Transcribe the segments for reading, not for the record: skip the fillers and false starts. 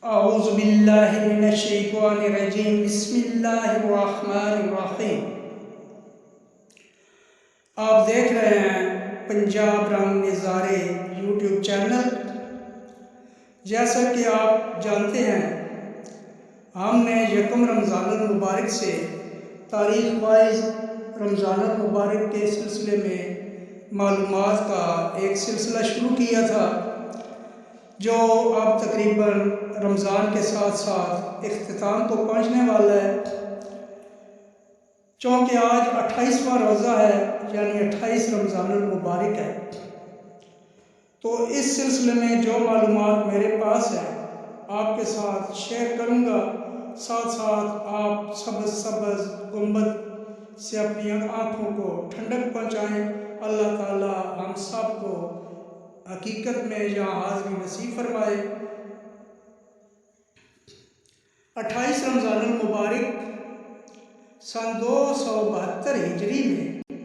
اعوذ باللہ من الشیطان الرجیم بسم اللہ الرحمن الرحیم۔ آپ دیکھ رہے ہیں پنجاب رنگ نظارے یوٹیوب چینل۔ جیسا کہ آپ جانتے ہیں، ہم نے یکم رمضان المبارک سے تاریخ وائز رمضان المبارک کے سلسلے میں معلومات کا ایک سلسلہ شروع کیا تھا، جو اب تقریباً رمضان کے ساتھ ساتھ اختتام کو پہنچنے والا ہے۔ چونکہ آج 28واں روزہ ہے، یعنی 28 رمضان المبارک ہے، تو اس سلسلے میں جو معلومات میرے پاس ہے آپ کے ساتھ شیئر کروں گا۔ ساتھ ساتھ آپ سبز گنبد سے اپنی آنکھوں کو ٹھنڈک پہنچائیں۔ اللہ تعالی ہم سب کو حقیقت میں یہاں حاضری نصیب فرمائے۔ 28 رمضان المبارک سن 272 ہجری میں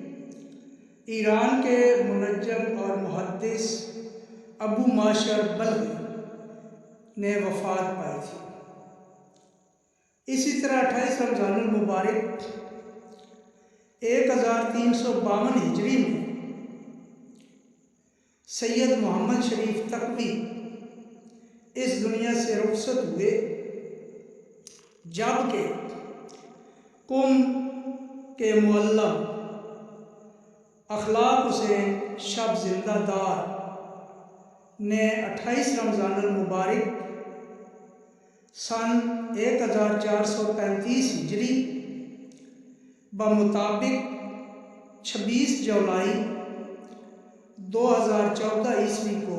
ایران کے منجم اور محدث ابو معشر بلخی نے وفات پائی تھی۔ اسی طرح 28 رمضان المبارک 1352 ہجری میں سید محمد شریف تقوی اس دنیا سے رخصت ہوئے، جبکہ قم کے معلم اخلاق حسین شب زندہ دار نے 28 رمضان المبارک سن 1435 ہجری بمطابق 26 جولائی 2014 عیسوی کو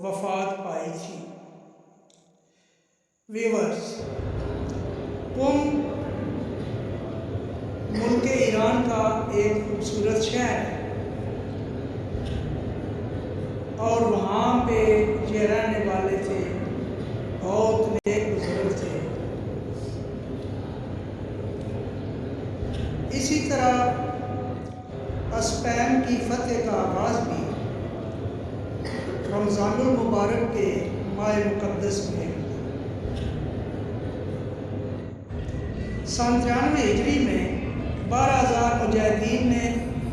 وفات پائی تھی۔ ویورز، قم ملک ایران کا ایک خوبصورت شہر ہے، اور وہاں پہ یہ رہنے والے تھے، بہت نیک بزرگ تھے۔ اسی طرح اسپین کی فتح کا آغاز بھی رمضان المبارک کے ماہ مقدس میں سن 93 ہجری میں 12,000 مجاہدین نے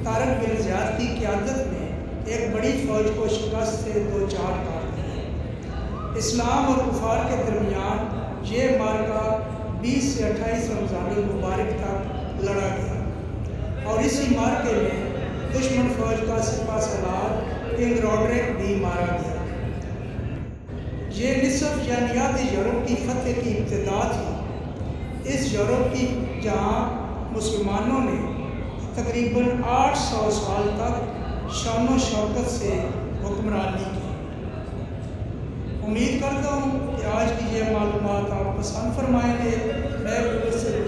طارق بن زیاد کی قیادت میں ایک بڑی فوج کو شکست سے دو چار کر دیا۔ اسلام اور کفار کے درمیان یہ معرکہ 20 سے 28 رمضان المبارک تک لڑا گیا، اور اسی معرکے میں دشمن فوج کا سپہ سالار کنگ روڈرک بھی مارا گیا۔ یہ نصف یعنی آدھی یورپ کی فتح کی ابتدا تھی، اس یورپ کی جہاں مسلمانوں نے تقریباً 800 سال تک شان و شوکت سے حکمرانی کی۔ امید کرتا ہوں کہ آج کی یہ معلومات آپ پسند فرمائیں گے۔ نئے ویڈیو سے